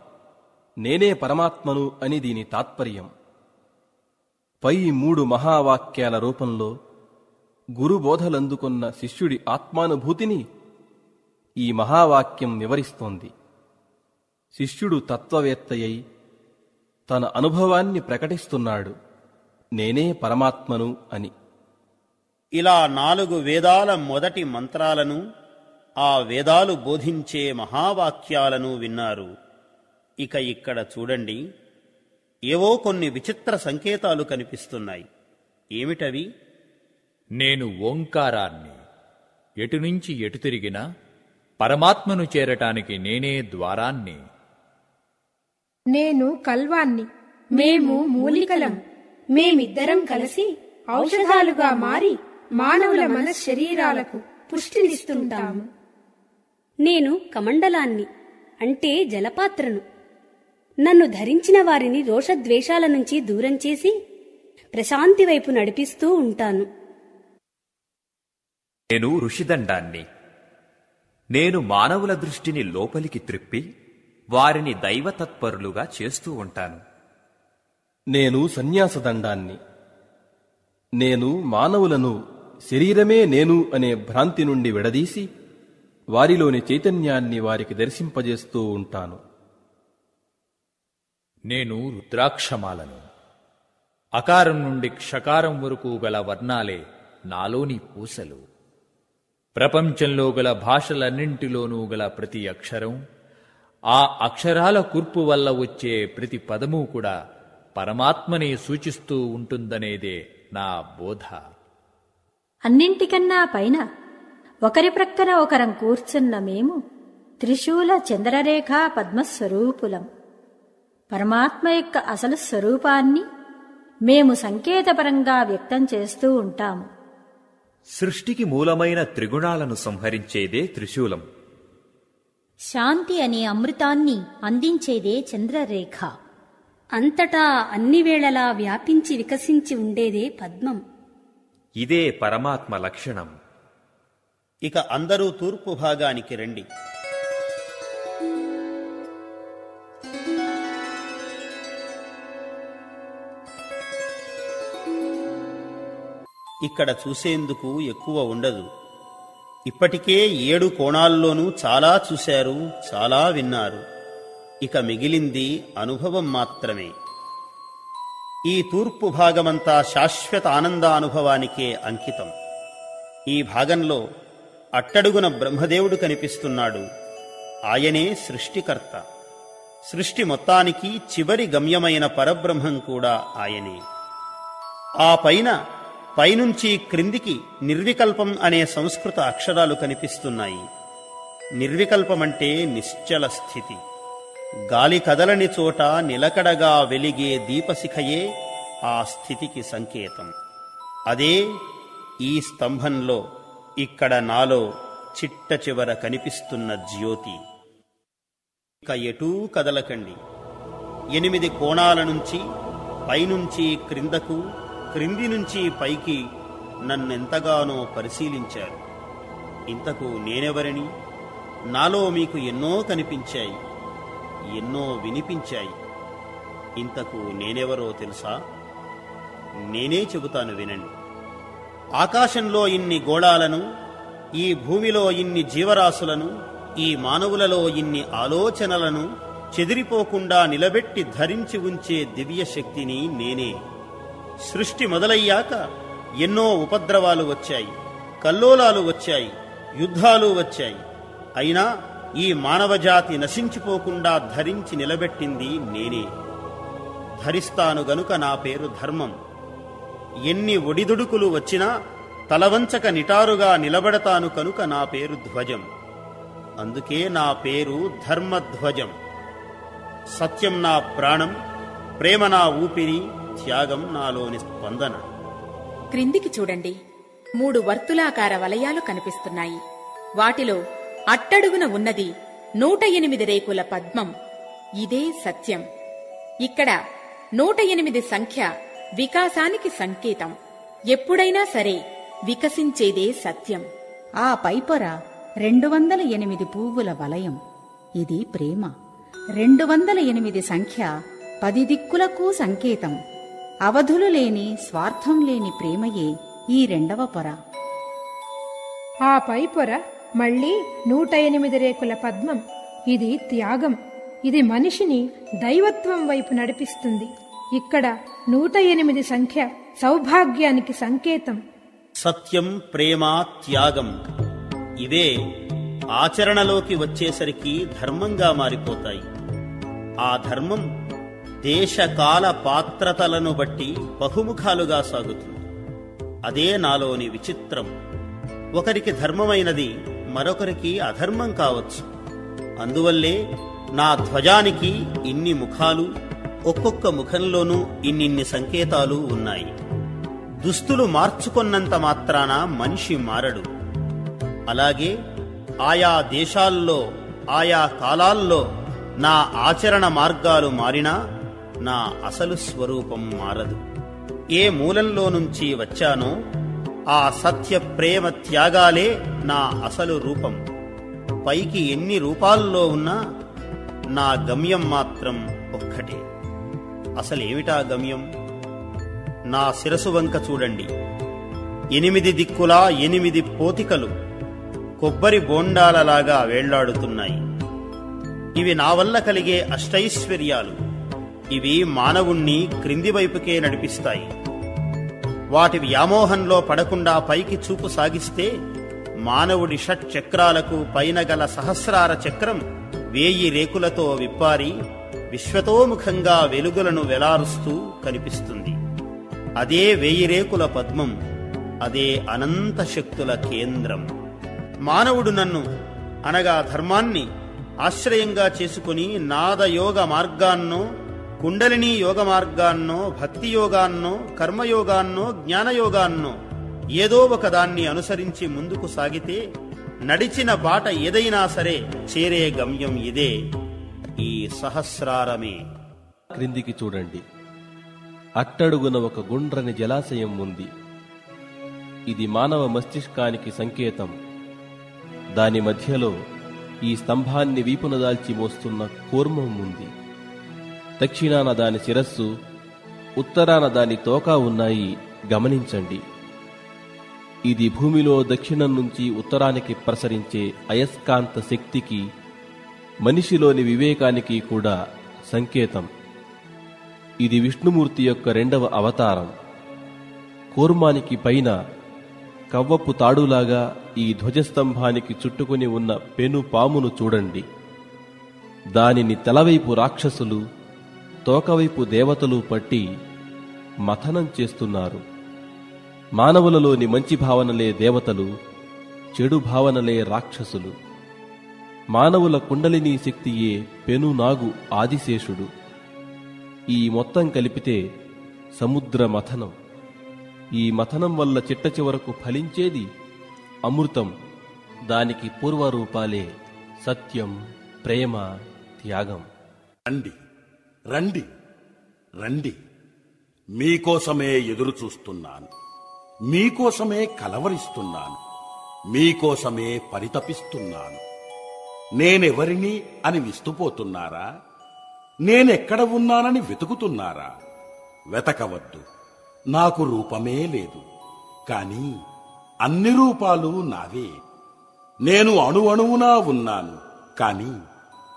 నేనే పరమాత్మను అని దీని తాత్పర్యం. పై 3 మహావాక్యాల రూపంలో గురుబోధలందుకున్న శిష్యుడి ఆత్మానుభూతిని ఈ మహావాక్యం వివరిస్తోంది. శిష్యుడు తత్వవేత్తయ్యి తన అనుభవాన్ని ప్రకటిస్తున్నాడు, నేనే పరమాత్మను అని. ఇలా 4 వేదాల మొదటి మంత్రాలను, ఆ వేదాలు బోధించే మహావాక్యాలను విన్నారు. ఇక ఇక్కడ చూడండి, ఏవో కొన్ని విచిత్ర సంకేతాలు కనిపిస్తున్నాయి. ఏమిటవి? నేను ఓంకారాన్ని. ఎటునుంచి ఎటు తిరిగినా పరమాత్మను చేరటానికి నేనే ద్వారాన్ని. నేను కల్వాన్ని. మేము మూలికలం. మేమిద్దరం కలిసి ఔషధాలుగా మారి మానవుల మనశ్శరీరాలకు పుష్టినిస్తుంటాము. నేను కమండలాన్ని, అంటే జలపాత్రను. నన్ను ధరించిన వారిని రోషద్వేషాల నుంచి దూరం చేసి ప్రశాంతి వైపు నడిపిస్తూ ఉంటాను. నేను ఋషిదండాన్ని. నేను మానవుల దృష్టిని లోపలికి త్రిప్పి వారిని దైవతత్పరులుగా చేస్తూ ఉంటాను. నేను సన్యాసదండాన్ని. నేను మానవులను శరీరమే నేను అనే భ్రాంతి నుండి విడదీసి వారిలోని చైతన్యాన్ని వారికి దర్శింపజేస్తూ ఉంటాను. నేను రుద్రాక్షమాలను. అకారం నుండి క్షకారం వరకు గల వర్ణాలే నాలోని పూసలు. ప్రపంచంలో గల భాషలన్నింటిలోనూ గల ప్రతి అక్షరం, ఆ అక్షరాల కూర్పు వల్ల వచ్చే ప్రతి పదము కూడా పరమాత్మని సూచిస్తూ ఉంటుందనేదే నా బోధ. అన్నింటికన్నా పైన ఒకరి ప్రక్కన ఒకరం కూర్చున్న మేము త్రిశూల చంద్రరేఖా పద్మస్వరూపులం. పరమాత్మ యొక్క అసలు స్వరూపాన్ని మేము సంకేతపరంగా వ్యక్తం చేస్తూ ఉంటాము. సృష్టికి మూలమైన త్రిగుణాలను సంహరించేదే త్రిశూలం. శాంతి అనే అమృతాన్ని అందించేదే చంద్రరేఖ. అంతటా అన్ని వేళలా వ్యాపించి వికసించి ఉండేదే పద్మం. ఇదే పరమాత్మ లక్షణం. ఇక అందరూ తూర్పు భాగానికి రండి. ఇక్కడ చూసేందుకు ఎక్కువ ఉండదు. ఇప్పటికే 7 కోణాల్లోనూ చాలా చూశారు, చాలా విన్నారు. ఇక మిగిలింది అనుభవం మాత్రమే. ఈ తూర్పు భాగమంతా శాశ్వత ఆనందానుభవానికే అంకితం. ఈ భాగంలో అట్టడుగున బ్రహ్మదేవుడు కనిపిస్తున్నాడు. ఆయనే సృష్టికర్త. సృష్టి మొత్తానికి చివరి గమ్యమైన పరబ్రహ్మం కూడా ఆయనే. ఆ పైనుంచి క్రిందికి నిర్వికల్పం అనే సంస్కృత అక్షరాలు కనిపిస్తున్నాయి. నిర్వికల్పమంటే నిశ్చల స్థితి. గాలి కదలని చోట నిలకడగా వెలిగే దీపశిఖయే ఆ స్థితికి సంకేతం. అదే ఈ స్తంభంలో ఇక్కడ నాలో చిట్ట చివర కనిపిస్తున్న జ్యోతి. ఇక ఎటూ కదలకండి. 8 కోణాల నుంచి, పైనుంచి క్రిందకు, క్రింది నుంచి పైకి నన్నెంతగానో పరిశీలించారు. ఇంతకు నేనెవరిని? నాలో మీకు ఎన్నో కనిపించాయి, ఎన్నో వినిపించాయి. ఇంతకు నేనెవరో తెలుసా? నేనే చెబుతాను, వినండి. ఆకాశంలో ఇన్ని గోళాలను, ఈ భూమిలో ఇన్ని జీవరాశులను, ఈ మానవులలో ఇన్ని ఆలోచనలను చెదిరిపోకుండా నిలబెట్టి ధరించి ఉంచే దివ్య శక్తిని నేనే. సృష్టి మొదలయ్యాక ఎన్నో ఉపద్రవాలు వచ్చాయి, కల్లోలాలు వచ్చాయి, యుద్ధాలు వచ్చాయి. అయినా ఈ మానవజాతి నశించిపోకుండా ధరించి నిలబెట్టింది నేనే. ధరిస్తాను గనుక నా పేరు ధర్మం. ఎన్ని ఒడిదుడుకులు వచ్చినా తలవంచక నిటారుగా నిలబడతాను కనుక నా పేరు ధ్వజం. అందుకే నా పేరు ధర్మధ్వజం. సత్యం నా ప్రాణం, ప్రేమ నా ఊపిరి, త్యాగం నాలోని స్పందన. క్రిందికి చూడండి. 3 వర్తులాకార వలయాలు కనిపిస్తున్నాయి. వాటిలో అట్టడుగున ఉన్నది 108 రేకుల పద్మం. ఇదే సత్యం. ఇక్కడ 108 సంఖ్య వికాసానికి సంకేతం. ఎప్పుడైనా సరే వికసించేదే సత్యం. ఆ పైపొర 208 పువ్వుల వలయం. ఇది ప్రేమ. 208 సంఖ్య 10 దిక్కులకు సంకేతం. అవధులు లేని స్వార్థం లేని ప్రేమయే ఈ రెండవ పొర. ఆ పై పొర మళ్లీ 108 రేకుల పద్మం. ఇది త్యాగం. ఇది మనిషిని దైవత్వం వైపు నడిపిస్తుంది. ఇక్కడ 108 సంఖ్య సౌభాగ్యానికి సంకేతం. సత్యం, ప్రేమ, త్యాగం ఇవే ఆచరణలోకి వచ్చేసరికి ధర్మంగా మారిపోతాయి. ఆ ధర్మం దేశకాల పాత్రతలను బట్టి బహుముఖాలుగా సాగుతుంది. అదే నాలోని విచిత్రం. ఒకరికి ధర్మమైనది మరొకరికి అధర్మం కావచ్చు. అందువల్లే నా ధ్వజానికి ఇన్ని ముఖాలు, ఒక్కొక్క ముఖంలోనూ ఇన్నిన్ని సంకేతాలు ఉన్నాయి. దుస్తులు మార్చుకొన్నంత మాత్రాన మనిషి మారడు. అలాగే ఆయా దేశాల్లో, ఆయా కాలాల్లో నా ఆచరణ మార్గాలు మారినా నా అసలు స్వరూపం మారదు. ఏ మూలంలో నుంచి వచ్చానో ఆ సత్య, ప్రేమ, త్యాగాలే నా అసలు రూపం. పైకి ఎన్ని రూపాల్లో ఉన్నా నా గమ్యం మాత్రం ఒక్కటే. అసలేమిటా గమ్యం? నా శిరసు వంక చూడండి. 8 దిక్కులా 8 పోతికలు కొబ్బరి బోండాలలాగా వేళ్లాడుతున్నాయి. ఇవి నా వల్ల కలిగే అష్టైశ్వర్యాలు. ఇవి మానవుణ్ణి క్రింది వైపుకే నడిపిస్తాయి. వాటి వ్యామోహంలో పడకుండా పైకి చూపు సాగిస్తే మానవుడి షట్ చక్రాలకు పైన గల సహస్రార చక్రం 1000 రేకులతో విప్పారి విశ్వతోముఖంగా వెలుగులను వెలారుస్తూ కనిపిస్తుంది. అదే 1000 రేకుల పద్మం. అదే అనంత శక్తుల కేంద్రం. మానవుడు నన్ను అనగా ధర్మాన్ని ఆశ్రయంగా చేసుకుని నాదయోగ మార్గాన్నో, కుండలినీ యోగ మార్గాన్నో, భక్తి యోగాన్నో, కర్మయోగాన్నో, జ్ఞానయోగాన్నో ఏదో ఒకదాన్ని అనుసరించి ముందుకు సాగితే నడిచిన బాట ఏదైనా సరే చేరే గమ్యం ఇదే, ఈ సహస్రారమే. క్రిందికి చూడండి. అట్టడుగున ఒక గుండ్రని జలాశయం ఉంది. ఇది మానవ మస్తిష్కానికి సంకేతం. దాని మధ్యలో ఈ స్తంభాన్ని వీపున దాల్చి మోస్తున్న కూర్మం ఉంది. దక్షిణాన దాని శిరస్సు, ఉత్తరాన దాని తోక ఉన్నాయి. గమనించండి. ఇది భూమిలో దక్షిణం నుంచి ఉత్తరానికి ప్రసరించే అయస్కాంత శక్తికి, మనిషిలోని వివేకానికి కూడా సంకేతం. ఇది విష్ణుమూర్తి యొక్క 2వ అవతారం. కూర్మానికి పైన కవ్వపు తాడులాగా ఈ ధ్వజస్తంభానికి చుట్టుకుని ఉన్న పెను పామును చూడండి. దానిని తలవైపు రాక్షసులు, తోకవైపు దేవతలు పట్టి మథనం చేస్తున్నారు. మానవులలోని మంచి భావనలే దేవతలు, చెడు భావనలే రాక్షసులు. మానవుల కుండలినీ శక్తియే పెనునాగు ఆదిశేషుడు. ఈ మొత్తం కలిపితే సముద్ర మథనం. ఈ మథనం వల్ల చిట్ట చివరకు ఫలించేది అమృతం. దానికి పూర్వరూపాలే సత్యం, ప్రేమ, త్యాగం. రండి, రండి, రండి. మీకోసమే ఎదురు చూస్తున్నాను. మీకోసమే కలవరిస్తున్నాను. మీకోసమే పరితపిస్తున్నాను. నేనెవరిని అని విస్తుపోతున్నారా? నేనెక్కడ ఉన్నానని వెతుకుతున్నారా? వెతకవద్దు. నాకు రూపమే లేదు. కాని అన్ని రూపాలు నావే. నేను అణువణువునా ఉన్నాను. కాని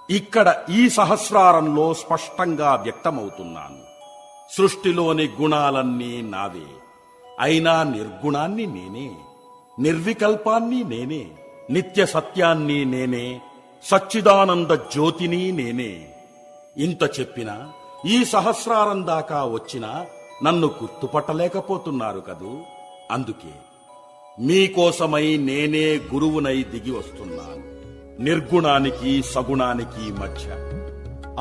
ఇక్కడ ఈ సహస్రారంలో స్పష్టంగా వ్యక్తమవుతున్నాను. సృష్టిలోని గుణాలన్నీ నావే. అయినా నిర్గుణాన్ని నేనే, నిర్వికల్పాన్ని నేనే, నిత్య సత్యాన్ని నేనే, సచ్చిదానంద జ్యోతిని నేనే. ఇంత చెప్పినా ఈ సహస్రారం దాకా వచ్చినా నన్ను గుర్తుపట్టలేకపోతున్నారు కదూ. అందుకే మీకోసమై నేనే గురువునై దిగి వస్తున్నాను. నిర్గుణానికి సగుణానికి మధ్య,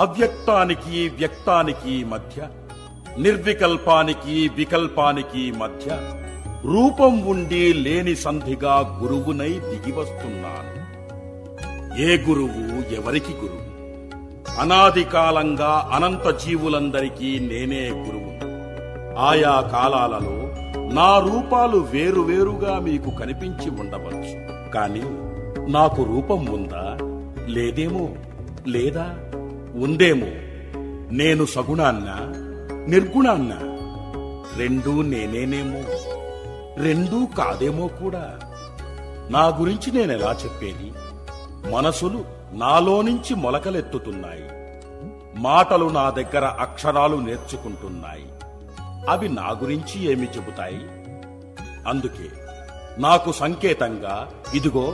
అవ్యక్తానికి వ్యక్తానికి మధ్య, నిర్వికల్పానికి వికల్పానికి మధ్య రూపం ఉండి లేని సంధిగా గురువునై దిగి వస్తున్నాను. ఏ గురువు ఎవరికి గురువు? అనాది కాలంగా అనంత జీవులందరికీ నేనే గురువు. ఆయా కాలాలలో నా రూపాలు వేరువేరుగా మీకు కనిపించి ఉండవచ్చు. కాని నాకు రూపం ఉందా? లేదేమో. లేదా ఉందేమో. నేను సగుణాన్నా నిర్గుణాన్నా? రెండూ నేనేనేమో, రెండూ కాదేమో కూడా. నా గురించి నేనెలా చెప్పేది? మనసులు నాలో నుంచి మొలకలెత్తుతున్నాయి, మాటలు నా దగ్గర అక్షరాలు నేర్చుకుంటున్నాయి. అవి నా గురించి ఏమి చెబుతాయి? అందుకే నాకు సంకేతంగా ఇదిగో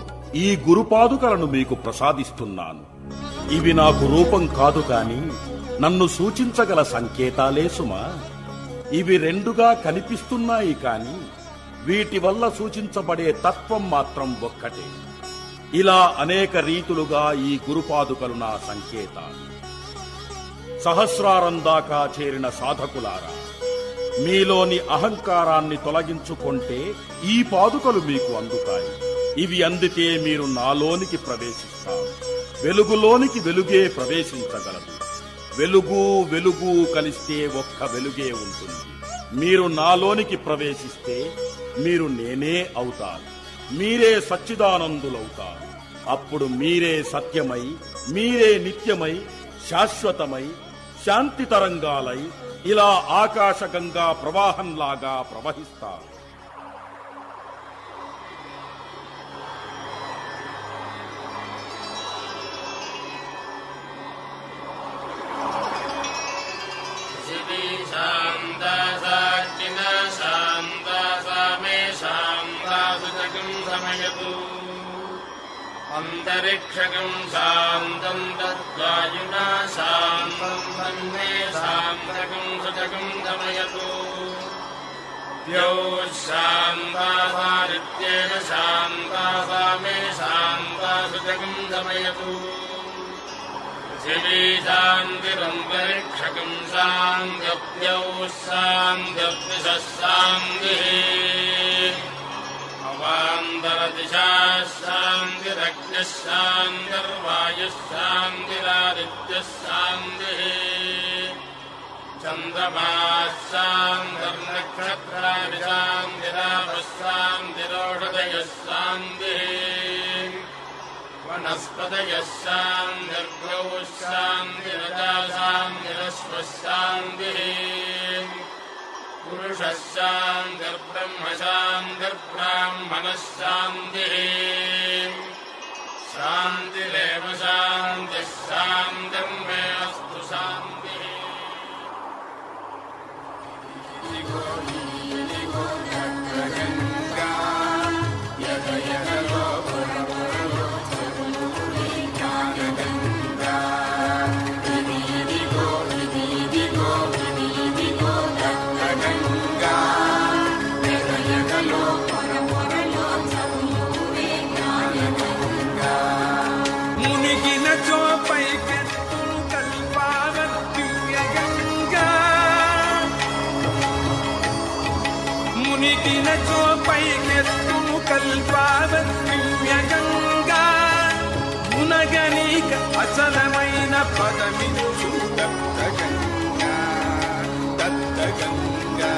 ఈ గురుపాదుకలను మీకు ప్రసాదిస్తున్నాను. ఇవి నాకు రూపం కాదు కాని నన్ను సూచించగల సంకేతాలే సుమా. ఇవి రెండుగా కనిపిస్తున్నాయి కాని వీటి వల్ల సూచించబడే తత్వం మాత్రం ఒక్కటే. ఇలా అనేక రీతులుగా ఈ గురుపాదుకలు నా సంకేతాలు. సహస్రారం దాకా చేరిన సాధకులారా, మీలోని అహంకారాన్ని తొలగించుకుంటే ఈ పాదుకలు మీకు అందుతాయి. ఇవి అందితే మీరు నాలోనికి ప్రవేశిస్తారు. వెలుగులోనికి వెలుగే ప్రవేశించగలదు. వెలుగు వెలుగు కలిస్తే ఒక్క వెలుగే ఉంటుంది. మీరు నాలోనికి ప్రవేశిస్తే మీరు నేనే అవుతారు. మీరే సచ్చిదానందులవుతారు. అప్పుడు మీరే సత్యమై, మీరే నిత్యమై, శాశ్వతమై, శాంతి తరంగాలై ఇలా ఆకాశగంగా ప్రవాహంలాగా ప్రవహిస్తారు. అంతరిక్షకం శాంతం తద్వాయునా శాంతం తన్మే శాంతకం సుజకం గమయతు. శాంతాసారిత్యేన శాంతాసా మే శాంతా సుజకం గమయతు. శివీ శాంతిరంతరిక్షకం శాంత్యప్యౌ శాంత్యప్యశః శాంతిః. అవాంతరదిశా శాంతిరగ్నిః శాంతిర్వాయుః శాంతిరాదిత్యః శాంతిః. చంద్రమాః శాంతిర్నక్షత్రాణి శాంతిరాపః శాంతిరోషధయః శాంతిః. వనస్పతయః శాంతిర్గౌః శాంతిరజా శాంతిరశ్వః శాంతిః. పురుషః శాంతిర్బ్రహ్మ శాంతిర్బ్రాహ్మణః శాంతిః. శాంతిరేవ శాంతిః శాంతిర్మే అస్తు శాంతిః. మునిగినచో పైకెత్తును కల్పావత్యుయగంగా. మునగనీక అచలమైన పదమిచ్చు దత్తగంగా దత్తగంగా.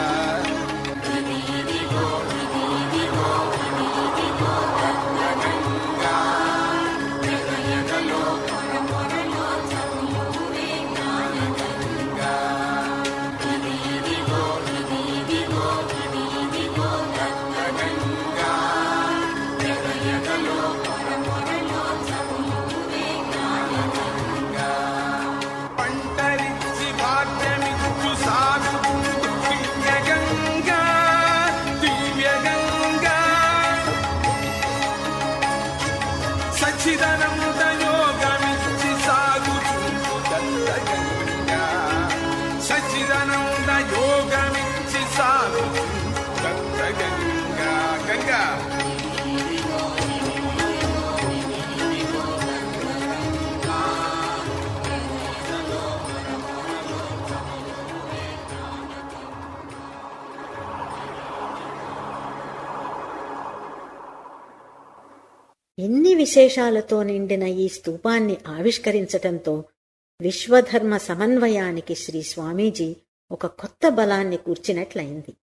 పంటరిచ్చి భాగ్యమిచ్చు సాగు దివ్యగంగా దివ్యగంగా. సచ్చిదానంద యోగమిచ్చి సాగు దత్తగంగా. సచ్చిదానంద యోగమిచ్చి సాగు దత్తగంగా గంగా. ఎన్ని విశేషాలతో నిండిన ఈ స్తూపాన్ని ఆవిష్కరించటంతో విశ్వధర్మ సమన్వయానికి శ్రీ స్వామీజీ ఒక కొత్త బలాన్ని కూర్చినట్లయింది.